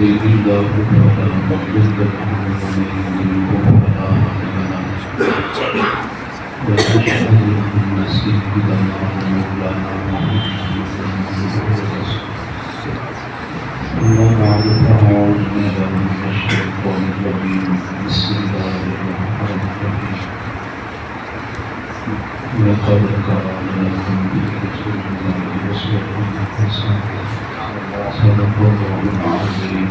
يهده الله فلا مضل له ومن يضلل فلا هادي له وأشهد أن سيدنا ومولانا محمدا أما بعد فأعوذ بالله من الشيطان الرجيم بسم الله الرحمن الرحيم لقد كان لكم في رسول الله أسوة حسنة صدق الله العظيم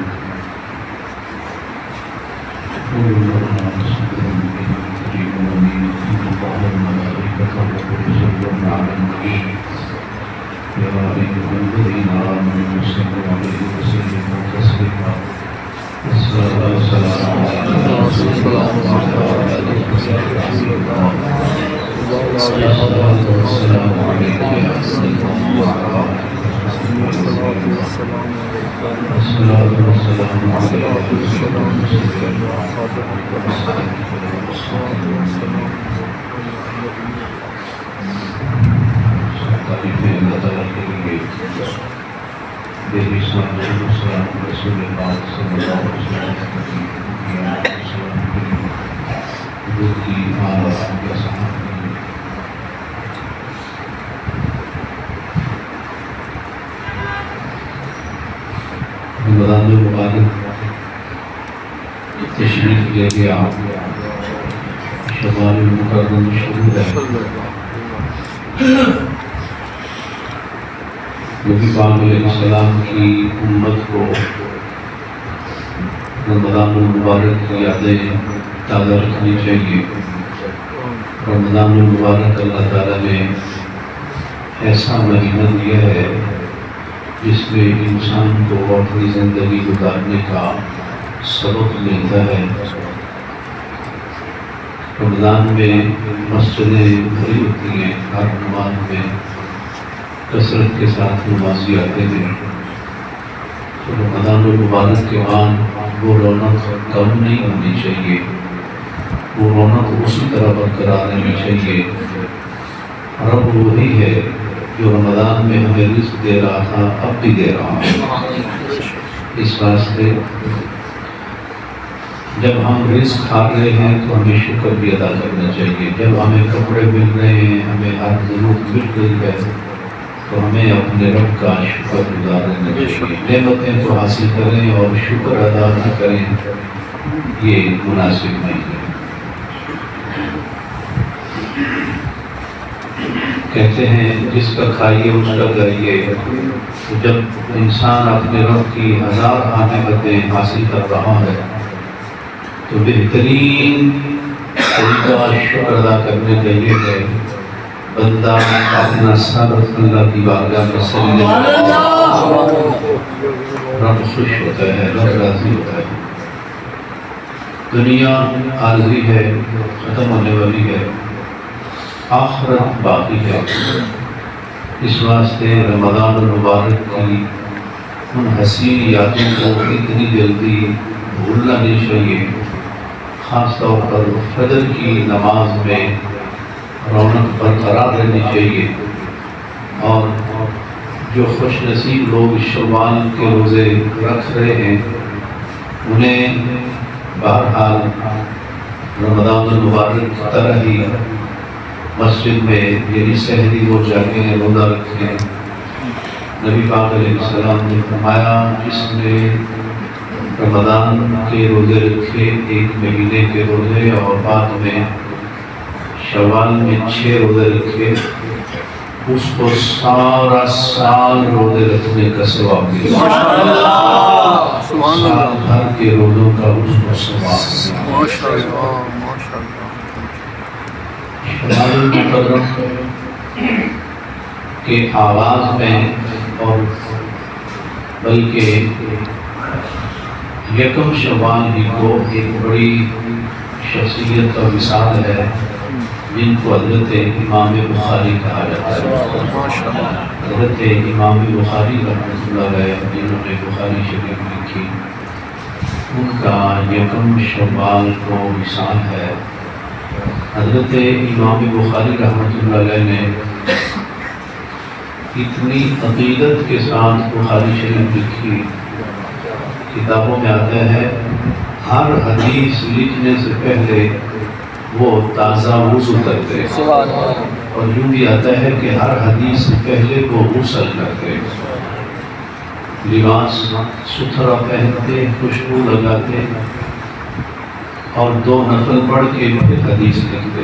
قل الله سبحانه الكريم الأمين إن الله وملائكته يصلون على النبي يا أيها الذين آمنوا صلوا عليه وسلموا تسليما السلام عليكم ورحمة الله وبركاته والسلام عليك يا سيدنا محمد الصلاة والسلام رمضان المبارک تشریف لے کے آپ شوال المکرم شروع ہے نبی پاک علیہ السلام کی امت کو رمضان المبارک کی یادیں تازہ رکھنی چاہیے۔ رمضان المبارک اللہ تعالیٰ نے ایسا مہینہ دیا ہے جس میں انسان کو اپنی زندگی گزارنے کا سبق ملتا ہے۔ رمضان میں مسجدیں بھری ہوتی ہیں، ہر نماز میں کثرت کے ساتھ نمازی آتے ہیں۔ تو رمضان المبارک کے بعد وہ رونق کم نہیں ہونی چاہیے، وہ رونق اسی طرح برقرار رہنی چاہیے۔ رب وہی ہے جو رمضان میں ہمیں رزق دے رہا تھا، اب بھی دے رہا ہے۔ اس واسطے جب ہم رزق کھا رہے ہیں تو ہمیں شکر بھی ادا کرنا چاہیے۔ جب ہمیں کپڑے مل رہے ہیں، ہمیں ہر ضرورت مل رہی ہے، تو ہمیں اپنے رب کا شکر گزار رہنا چاہیے۔ نعمتیں تو حاصل کریں اور شکر ادا نہ کریں، یہ مناسب نہیں ہے۔ کہتے ہیں جس کا کھائیے اس کا گائیے۔ جب انسان اپنے رب کی ہزار نعمتیں حاصل کر رہا ہے تو بہترین طریقہ شکر ادا کرنے کا یہ ہے بندہ اپنا سر اللہ کی بارگاہ میں سجدے میں رب خوش ہوتا ہے، رب راضی ہوتا ہے۔ دنیا عارضی ہے، ختم ہونے والی ہے، آخرت باقی ہے۔ اس واسطے رمضان المبارک کی ان حسین یادوں کو اتنی جلدی بھولنا نہیں چاہیے۔ خاص طور پر فجر کی نماز میں رونق برقرار رہنی چاہیے، اور جو خوش نصیب لوگ شوال کے روزے رکھ رہے ہیں انہیں بہرحال رمضان المبارک کی طرح ہی مسجد میں یعنی سحری وہ جاگے ہیں، روزہ رکھیں۔ نبی پاک علیہ السلام نے فرمایا جس نے رمضان کے روزے رکھے، ایک مہینے کے روزے، اور بعد میں شوال میں 6 روزے رکھے، اس کو سارا سال روزے رکھنے کا ثواب ملا۔ سال بھر کے روزوں کا اس کو ثواب ملا۔ شوال المکرم کے آغاز میں اور بلکہ یکم شوال ہی کو ایک بڑی شخصیت کا مثال ہے جن کو حضرت امام بخاری کہا جاتا ہے۔ حضرت امام بخاری رحمۃ اللہ علیہ جنہوں نے بخاری شریف لکھی، ان کا یکم شوال کو مثال ہے۔ حضرت امام بخاری رحمۃ اللہ علیہ نے اتنی عقیدت کے ساتھ بخاری شریف لکھی کتابوں میں آتا ہے ہر حدیث لکھنے سے پہلے وہ تازہ وضو کرتے، اور یوں بھی آتا ہے کہ ہر حدیث سے پہلے وہ غسل کرتے، لباس ستھرا پہنتے، خوشبو لگاتے، اور 2 نفل پڑھ کے پھر حدیث لکھتے،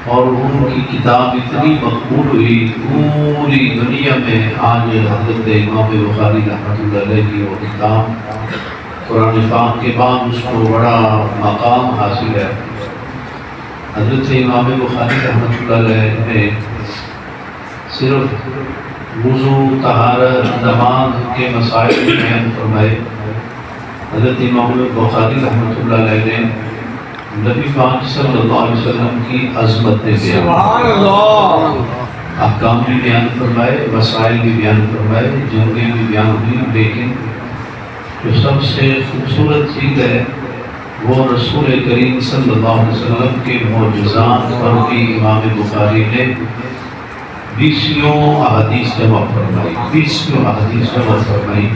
اور ان کی کتاب اتنی مقبول ہوئی پوری دنیا میں۔ آج حضرت امام بخاری رحمۃ اللہ علیہ کی وہ کتاب قرآن پاک کے بعد اس کو بڑا مقام حاصل ہے۔ حضرت امام بخاری رحمۃ اللہ علیہ نے صرف وضو، طہارت، نماز کے مسائل بیان فرمائے۔ حضرت امام بخاری رحمۃ اللہ علیہ نے نبی پاک صلی اللہ علیہ وسلم کی عظمت نے بیان، احکام بھی بیان فرمائے، مسائل بھی بیان فرمائے، جنگیں بھی بیان ہوئی، لیکن جو سب سے خوبصورت چیز ہے وہ رسول کریم صلی اللہ علیہ وسلم کے معجزات پر بھی امام بخاری نے 20 احادیث جمع فرمائی، 20 احادیث جمع فرمائی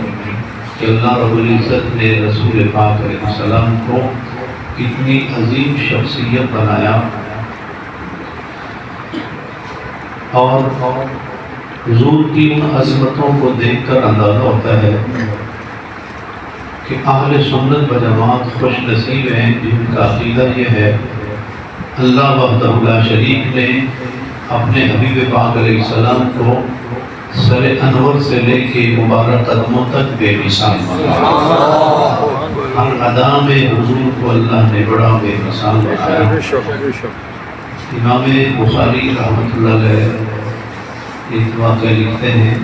کہ اللہ رب العزت نے رسول پاک علیہ السلام کو کتنی عظیم شخصیت بنایا، اور حضور کی ان عظمتوں کو دیکھ کر اندازہ ہوتا ہے کہ اہل سنت و جماعت خوش نصیب ہیں جن کا عقیدہ یہ ہے اللہ وحدہ لا شریک نے اپنے حبیب پاک علیہ السلام کو سر انور سے لے کے مبارک قدموں تک بے مثال بنایا، ہر ادا میں حضور کو اللہ نے بڑا بے مثال بنایا۔ امام بخاری رحمۃ اللہ علیہ ایک واقعہ لکھتے ہیں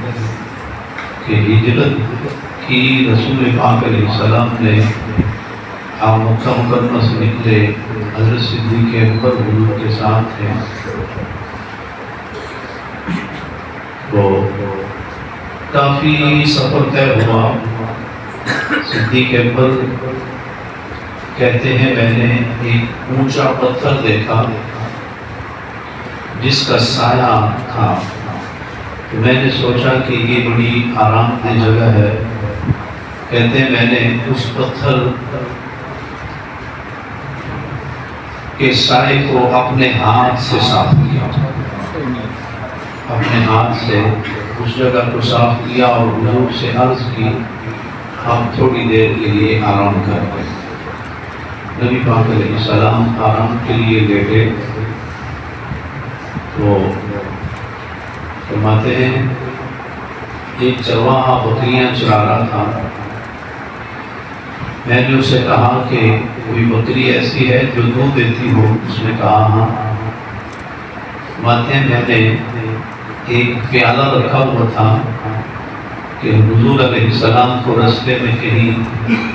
کہ ہجرت کی رسول پاک علیہ السلام نے آپ مکہ مکرمہ سے نکلے، حضرت صدیق اکبر حضور کے ساتھ تھے، تو کافی سفر طے ہوا۔ صدیق اکبر کہتے ہیں میں نے ایک اونچا پتھر دیکھا جس کا سایہ تھا، تو میں نے سوچا کہ یہ بڑی آرام دہ جگہ ہے۔ کہتے ہیں میں نے اس پتھر کے سائے کو اپنے ہاتھ سے صاف کیا، اپنے ہاتھ سے اس جگہ کو صاف کیا، اور حضور سے عرض کی آپ تھوڑی دیر کے لیے آرام کر لیں۔ نبی پاک علیہ السلام آرام کے لیے لیٹے تو فرماتے ہیں ایک چرواہا بکریاں چرا رہا تھا، میں نے اسے کہا کہ کوئی بکری ایسی ہے جو دودھ دیتی ہو؟ اس نے کہا ہاں۔ فرماتے ہیں میں نے ایک پیالہ رکھا ہوا تھا کہ حضور علیہ السلام کو رستے میں کہیں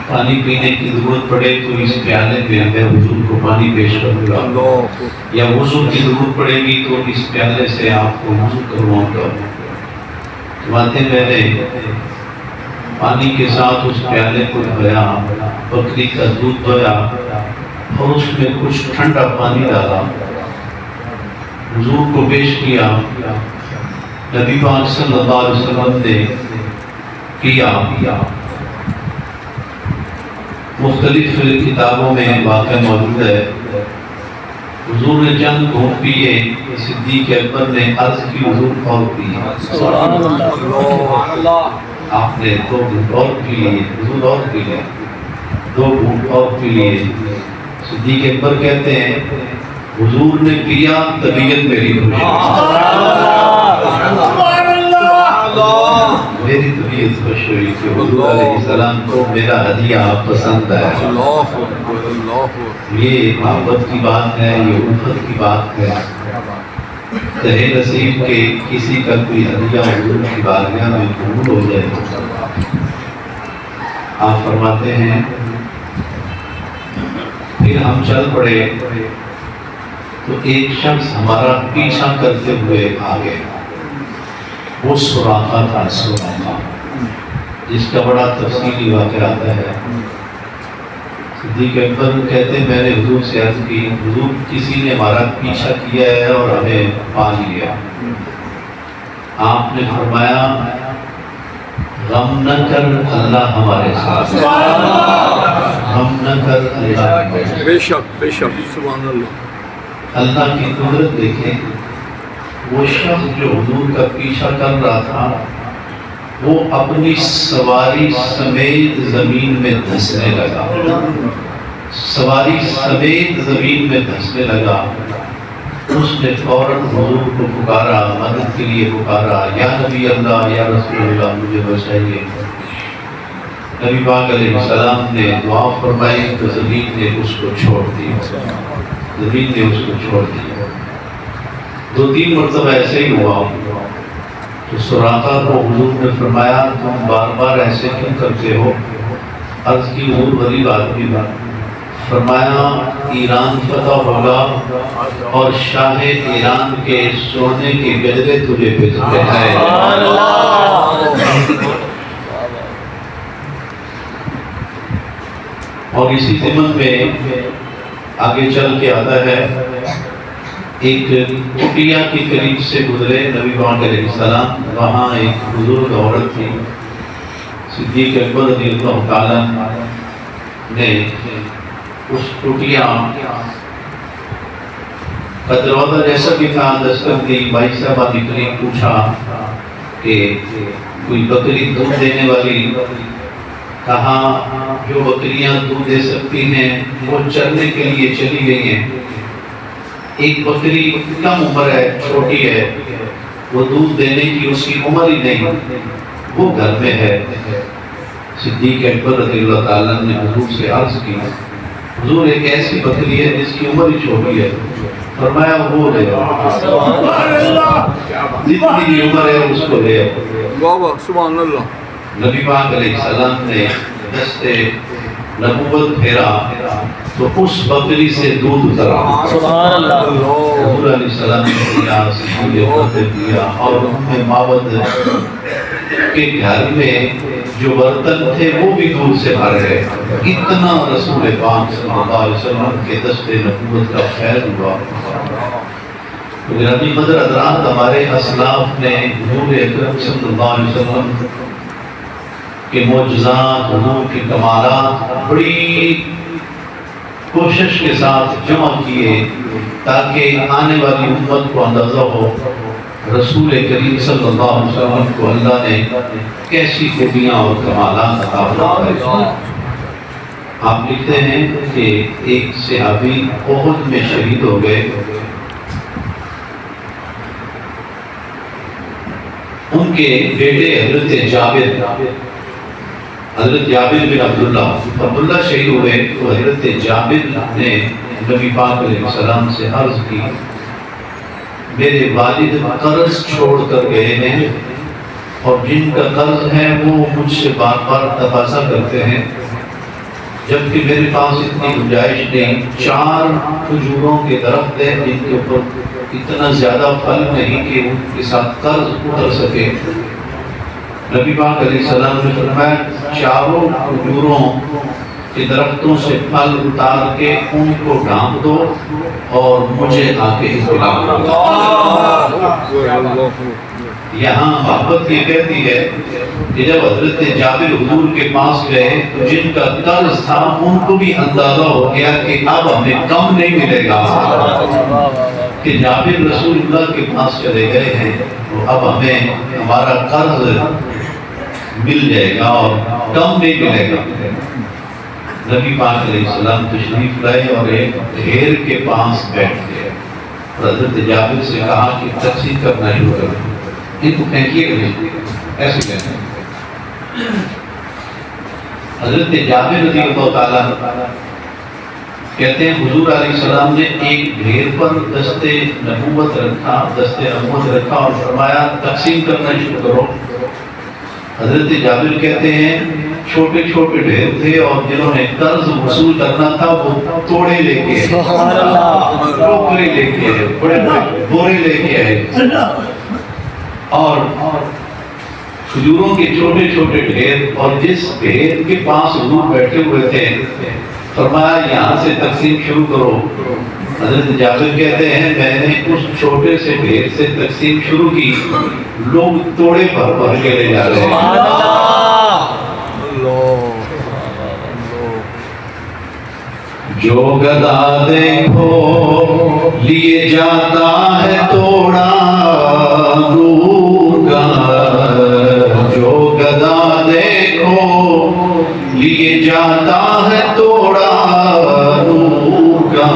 پانی پینے کی ضرورت پڑے تو اس پیالے میں میں حضور کو پانی پیش کروں گا، یا وضو کی ضرورت پڑے گی تو اس پیالے سے آپ کو وضو کرواؤں گا۔ فرماتے ہیں میں نے پانی کے ساتھ اس پیالے کو دھویا، بکری کا دودھ دھویا، اور اس میں کچھ ٹھنڈا پانی ڈالا، حضور کو پیش کیا۔ نبی پاک صلی اللہ علیہ وسلم نے پیا۔ مختلف کتابوں میں واقعہ موجود ہے، حضور نے چند گھونٹ پیے، صدیق اکبر نے عرض کی حضور اور پی، آپ نے 2 گھونٹ اور پی لیے، حضور اور پی لے، 2 گھونٹ اور پی لیے۔ صدیق اکبر کہتے ہیں حضور نے پیا، طبیعت میری خوش ہوئی، میری طبیعت خوش ہوئی کہ حضور علیہ السلام کو میرا ہدیہ پسند ہے۔ یہ محبت کی بات ہے، یہ الفت کی بات ہے۔ کہے نصیب کہ کسی کا کوئی ہدیہ حضور کی بارگاہ میں قبول ہو جائے۔ آپ فرماتے ہیں پھر ہم چل پڑے تو ایک شخص ہمارا پیچھا کرتے ہوئے آ گئے، وہ سراقہ تھا، سراقہ جس کا بڑا تفصیلی واقعہ آتا ہے۔ صدیق اکبر کہتے ہیں میں نے حضور سے عرض کی حضور کسی نے ہمارا پیچھا کیا ہے اور ہمیں پا لیا۔ آپ نے فرمایا غم نہ کر اللہ ہمارے ساتھ، غم نہ کر اللہ ہمارے ساتھ۔ بے شک سبحان اللہ۔ اللہ کی قدرت دیکھیں، وہ شخص جو حضور کا پیچھا کر رہا تھا وہ اپنی سواری سمیت زمین میں دھسنے لگا، سواری سمیت زمین میں دھسنے لگا۔ اس نے فوراً حضور کو پکارا، مدد کے لیے پکارا، یا نبی اللہ، یا رسول اللہ مجھے بچائیے۔ نبی پاک علیہ السلام نے دعا فرمائی تو زمین نے اس کو چھوڑ دیا، زمین نے اس کو چھوڑ دیا۔ 2-3 مرتبہ ایسے ہی ہوا تو سراقہ کو حضور نے فرمایا تم بار بار ایسے کیوں کرتے ہو؟ عرض کی حضور غریب آدمی تھا، فرمایا ایران فتح ہوگا اور شاہ ایران کے سونے کے گجرے تجھے پہنائے، اور اسی ضمن میں آگے چل کے آتا ہے ایک کٹیا کے قریب سے گزرے نبی پاک علیہ السلام، وہاں ایک بزرگ عورت تھی، صدیق اکبر رضی اللہ تعالیٰ نے اس کٹیا کا دروازہ جیسا بھی تھا دستک دی، بھائی صاحبہ نکلی، پوچھا کہ کوئی بکری دودھ دینے والی؟ کہا جو بکریاں دودھ دے سکتی ہیں وہ چرنے کے لیے چلی گئی ہیں، ایک بکری کم عمر ہے، چھوٹی ہے، وہ دودھ دینے کی اس کی عمر ہی نہیں، وہ گھر میں ہے۔ صدیق اکبر رضی اللہ تعالیٰ نے حضور سے عرض کی، حضور ایک ایسی بکری ہے جس کی عمر ہی چھوٹی ہے، فرمایا وہ لے جتنی کی عمر ہے اس کو لے۔ سبحان اللہ۔ نبی پاک علیہ السلام نے دستے نبوت پھیرا تو اس بکری سے دودھ اترا، سبحان اللہ۔ حضور علیہ السلام نے دیا، صدیق نے دیا، اور ام معبد کے گھر میں جو برتن تھے وہ بھی دودھ سے بھر گئے۔ اتنا رسول پاک صلی اللہ علیہ وسلم کے دستے نبوت کا خیر ہوا۔ نبی مدر حضرات ہمارے اسلاف نے حضور اکرم صلی اللہ علیہ وسلم کے معجزات، حضور کے کمالات بڑی کوشش کے ساتھ جمع کیے تاکہ آنے والی امت کو اندازہ ہو رسول کریم صلی اللہ علیہ وسلم کو اللہ نے کیسی خوبیاں اور کمالات عطا فرمائے۔ آپ لکھتے ہیں کہ ایک صحابی احد میں شہید ہو گئے، ان کے بیٹے حضرت جابر بن عبداللہ شہید ہوئے تو حضرت جابر نے نبی پاک علیہ السلام سے عرض کی میرے والد قرض چھوڑ کر گئے ہیں اور جن کا قرض ہے وہ مجھ سے بار بار تقاضا کرتے ہیں، جبکہ میرے پاس اتنی گنجائش نہیں، 4 کھجوروں کے درخت ہیں جن کے اوپر اتنا زیادہ پھل نہیں کہ ان کے ساتھ قرض اتر سکے۔ نبی پاک علیہ السلام نے فرمایا 4 کھجوروں کے درختوں سے پھل اتار کے ان کو ڈھانپ دو اور مجھے آ کے اطلاع دو۔ یہاں محبت یہ کہتی ہے کہ جب حضرت جابر حضور کے پاس گئے تو جن کا قرض تھا ان کو بھی اندازہ ہو گیا کہ اب ہمیں کم نہیں ملے گا، کہ جابر رسول اللہ کے پاس چلے گئے ہیں تو اب ہمیں ہمارا قرض مل جائے گا اور کم نہیں ملے گا۔ نبی پاک علیہ السلام تشریف لائے اور ایک ڈھیر کے پاس بیٹھ گئے اور حضرت جابر سے کہا کہ تقسیم کرنا شروع کریں، ان کو پھینکیے گا نہیں، ایسے کہتے ہیں۔ حضرت جابر رضی اللہ تعالیٰ کہتے ہیں حضور علیہ السلام نے ایک ڈھیر پر دستے نبوت رکھا اور فرمایا تقسیم کرنا شروع کرو۔ حضرت جابر کہتے ہیں چھوٹے چھوٹے ڈھیر تھے اور جنہوں نے قرض وصول کرنا تھا وہ توڑے لے کے ٹوکرے لے کے بڑے بڑے بورے لے کے آئے اور کھجوروں کے چھوٹے چھوٹے ڈھیر، اور جس ڈھیر کے پاس حضور بیٹھے ہوئے تھے فرمایا یہاں سے تقسیم شروع کرو۔ حضرت جابر کہتے ہیں میں نے اس چھوٹے سے ڈھیر سے تقسیم شروع کی، لوگ توڑے پر بھر کے لے جا رہے ہیں۔ جو گدا دیکھو لیے جاتا ہے توڑا نور کا، جو گدا دیکھو لیے جاتا ہے توڑا نور کا،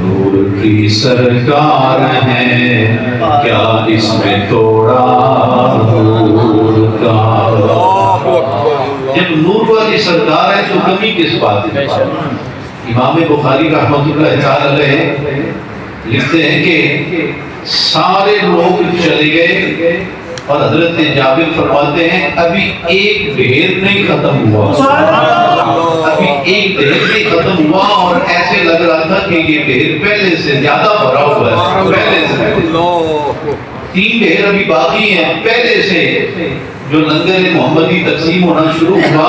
نور کی سرکار ہے کیا اس میں توڑا نور کا۔ جب نور والی سرکار ہے تو کمی کس بات ہے؟ امام بخاری رحمۃ اللہ تعالی علیہ لکھتے ہیں کہ سارے لوگ چلے گئے اور حضرت جابر فرماتے ہیں ابھی ایک ڈھیر نہیں ختم ہوا، ابھی ایک ڈھیر نہیں ختم ہوا اور ایسے لگ رہا تھا کہ یہ ڈھیر پہلے سے زیادہ بھرا ہوا ہے، پہلے سے 3 ڈھیر ابھی باقی ہیں، پہلے سے جو لنگر محمدی تقسیم ہونا شروع ہوا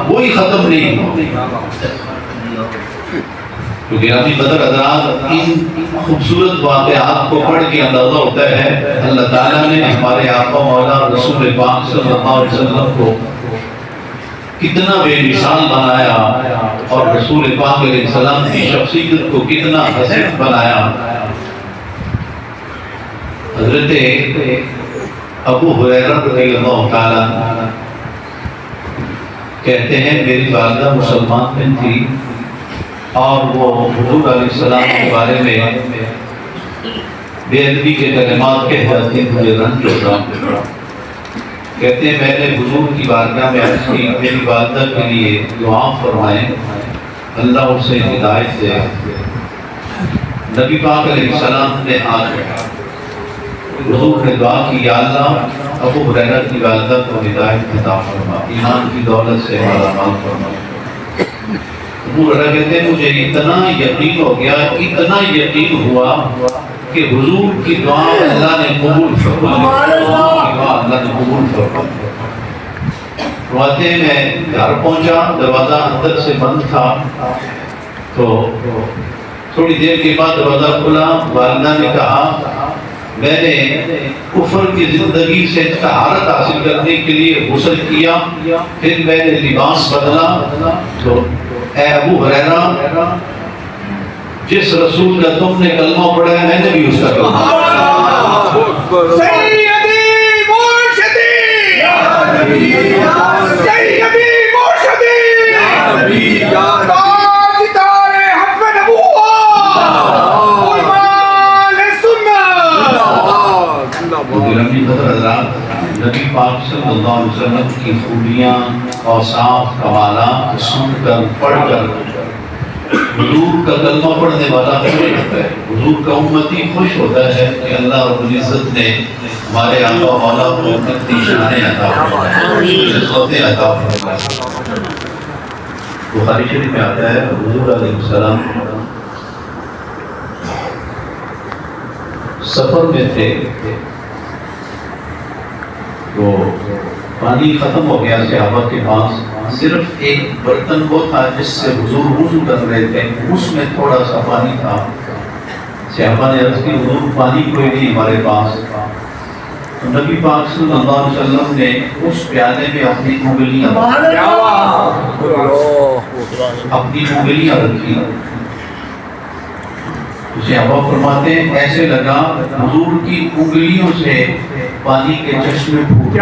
وہی ختم نہیں ہوا۔ تو گرامی قدر حضرات، ان خوبصورت واقعات کو پڑھ کے اندازہ ہوتا ہے اللہ تعالیٰ نے ہمارے آقا مولا رسول پاک صلی اللہ علیہ وسلم کو کتنا بے مثال بنایا اور رسول پاک علیہ السلام کی شخصیت کو کتنا حسین بنایا۔ حضرت ابو ہریرہ رضی اللہ تعالیٰ کہتے ہیں میری والدہ مسلمان بن تھی اور وہ حضور علیہ السلام کے بارے میں بے ادبی کے کلمات کہہ جاتی ہیں، مجھے رنج ہوتا۔ کہتے ہیں میں نے حضور کی بارگاہ میں عرض کی میری والدہ کے لیے دعا فرمائیں اللہ اسے ہدایت دے۔ نبی پاک علیہ السلام نے ہاتھ حضور نے دعا کی یا اللہ ابو ہریرہ کی والدہ کو ہدایت عطا فرما، ایمان کی دولت سے مالا مال فرما۔ ابو ہریرہ کہتے ہیں مجھے اتنا یقین ہو گیا، اتنا یقین ہوا کہ حضور کی دعا اللہ نے قبول فرمائی، اللہ نے قبول فرمائی۔ فرماتے ہیں میں گھر پہنچا، دروازہ اندر سے بند تھا، تو تھوڑی دیر کے بعد دروازہ کھلا، والدہ نے کہا میں نے کفر کی زندگی سے طہارت حاصل کرنے کے لیے غسل کیا، پھر میں نے لباس بدلا، تو اے ابو ہریرہ جس رسول کا تم نے کلمہ پڑھا ہے میں نے بھی اس کا کلمہ پڑھا۔ سیدی مرشدی سیدی مرشدی تاجدار حق نبوت علماء سنت۔ گرامی قدر حضرات، نبی پاک صلی اللہ علیہ وسلم کی خوبیاں، اوصاف، کمالات سن کر پڑھ کر حضور کا کلمہ پڑھنے والا خوش ہوتا ہے، حضور کا امتی خوش ہوتا ہے کہ اللہ رب العزت نے ہمارے آقا مولا کو اتنی شانیں عطا فرمائیں، عزتیں عطا فرمائیں۔ بخاری شریف میں آتا ہے حضور علیہ السلام سفر میں تھے تو پانی ختم ہو گیا صحابہ کے پاس، صرف ایک برتن وہ تھا جس سے حضور وضو کر رہے تھے، اس میں تھوڑا سا پانی تھا۔ صحابہ نے عرض کی حضور پانی کوئی نہیں ہمارے پاس، تو نبی پاک صلی اللہ علیہ وسلم نے اس پیالے میں اپنی انگلیاں رکھی۔ صحابہ فرماتے ہیں ایسے لگا حضور کی انگلیوں سے پانی کے چشمے پھوٹ گئے۔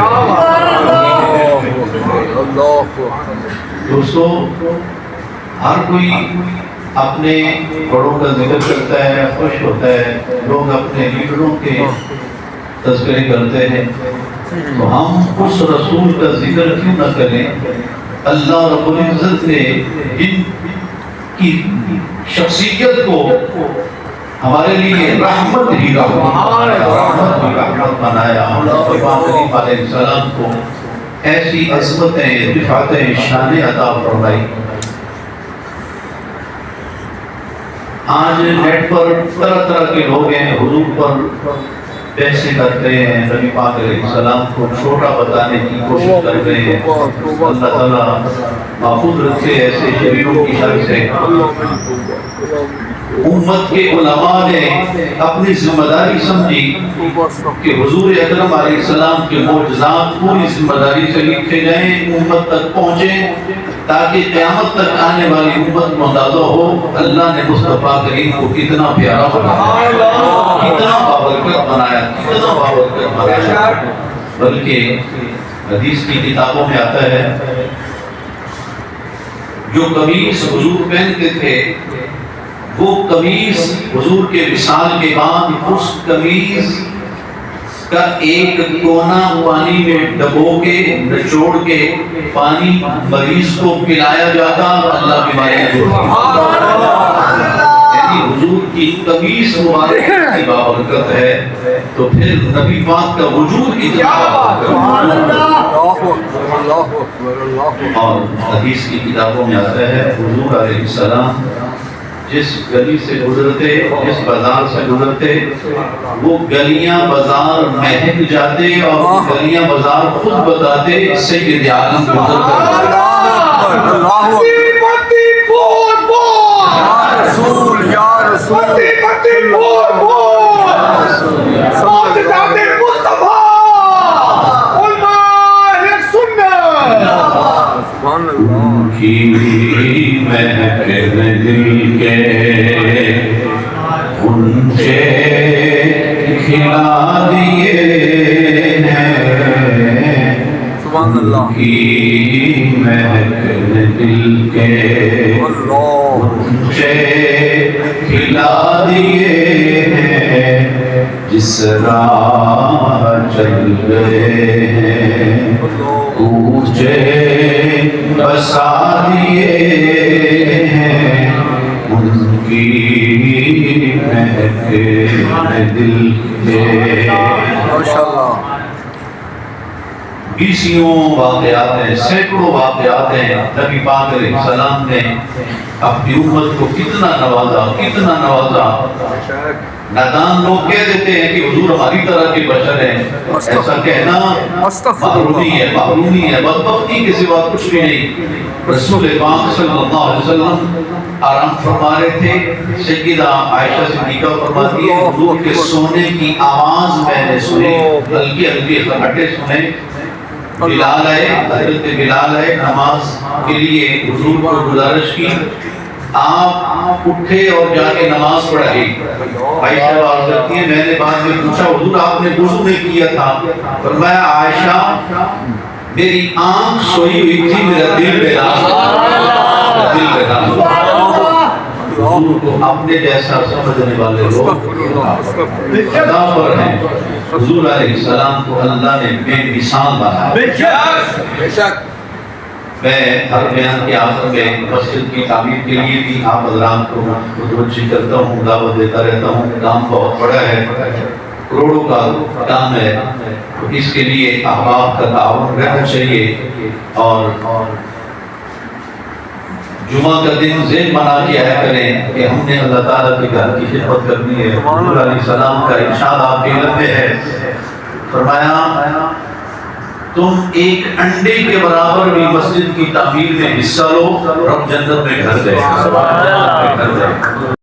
دوستو ہر کوئی اپنے بڑوں کا ذکر کرتا ہے، خوش ہوتا ہے، لوگ اپنے لیڈروں کے تذکرے کرتے ہیں، تو ہم اس رسول کا ذکر کیوں نہ کریں؟ اللہ رب العزت نے جن کی شخصیت کو ہمارے لیے رحمت ہی رحمت بنایا، پاک علیہ السلام کو ایسی عظمتیں، رفعتیں، شانیں عطا فرمائی۔ آج نیٹ پر طرح طرح کے لوگ ہیں، حضور پر بحثیں کرتے ہیں، نبی پاک علیہ السلام کو چھوٹا بتانے کی کوشش کر رہے ہیں۔ اللہ تعالیٰ محفوظ رکھے ایسے شریروں کی شر سے۔ امت کے علماء نے اپنی ذمہ داری سمجھی کہ حضور اکرم علیہ السلام کے معجزات پوری ذمہ داری سے لکھے جائیں، امت تک پہنچیں، تاکہ قیامت تک آنے والی امت کو اندازہ ہو اللہ نے مصطفیٰ کریم کو کتنا پیارا بنایا، کتنا بابرکت بنایا، کتنا بابرکت بنایا۔ بلکہ حدیث کی کتابوں میں آتا ہے جو قمیص حضور پہنتے تھے وہ قمیص حضور کے وصال کے بعد اس قمیص کا ایک کونا پانی میں ڈبو کے نچوڑ کے پانی مریض کو پلایا جاتا، اللہ بیماریاں دور یعنی حضور کی قمیص مبارک کی بابرکت ہے، تو پھر نبی پاک کا وجود اتنا اور حدیث کی کتابوں میں آتا ہے حضور علیہ السلام جس گلی سے گزرتے، جس بازار سے گزرتے، وہ گلیاں بازار مہک جاتے اور وہ گلیاں بازار خود بتاتے سید عالم گزر کر کی مہک دل کے انچے کھلا دیے ہیں، سبحان اللہ، کی مہک دل کے انچے کھلا دیے ہیں، جس راہ چل گئے ہیں اونچے بسا دیے ہیں، ان کی مہک دل کے ماشاءاللہ بیسیوں واقعات ہیں، سینکڑوں واقعات ہیں۔ نبی پاک علیہ السلام نے اپنی امت کو کتنا نوازا، کتنا نوازا۔ نادان لوگ کہہ دیتے ہیں کہ حضور ہماری طرح کے بشر ہیں، ایسا کہنا محرومی ہے، محرومی ہے، بدبختی کے سوا کچھ بھی نہیں۔ رسول پاک صلی اللہ علیہ وسلم آرام فرما رہے تھے، سیدہ عائشہ صدیقہ فرماتی ہے حضور کے سونے کی آواز میں نے سنی، ہلکی ہلکی خراٹے سنے۔ بلال آئے، حضرت بلال آئے نماز کے لیے، حضور کو گزارش کی آپ اٹھے اور جا کے نماز پڑھائے۔ عائشہ بات کرتی ہے میں نے بعد میں پوچھا حضور آپ نے وضو نہیں کیا تھا؟ فرمایا عائشہ میری آنکھ سوئی ہوئی تھی، میرا دل بیدار تھا، دل بیدار تھا۔ حضور کو اپنے جیسا سمجھنے والے لوگ خدا پر ہیں۔ حضور علیہ السلام کو اللہ نے بے مثال بنایا۔ بے شک میں ہر بیان کے آخر میں مسجد کی تعمیر کے لیے بھی آپ حضرات کو متوجہ کرتا ہوں، دعوت دیتا رہتا ہوں۔ کام بہت بڑا ہے، کروڑوں کا کام ہے، اس کے لیے احباب کا تعاون رہنا چاہیے، اور جمعہ کا دن ذہن بنا کے آیا کریں کہ ہم نے اللہ تعالیٰ کے گھر کی خدمت کرنی ہے۔ حضور علیہ السلام کا ارشاد آپ کے علم میں ہے، فرمایا تم ایک انڈے کے برابر بھی مسجد کی تعمیر میں حصہ لو، رب جنت میں گھر دے گا۔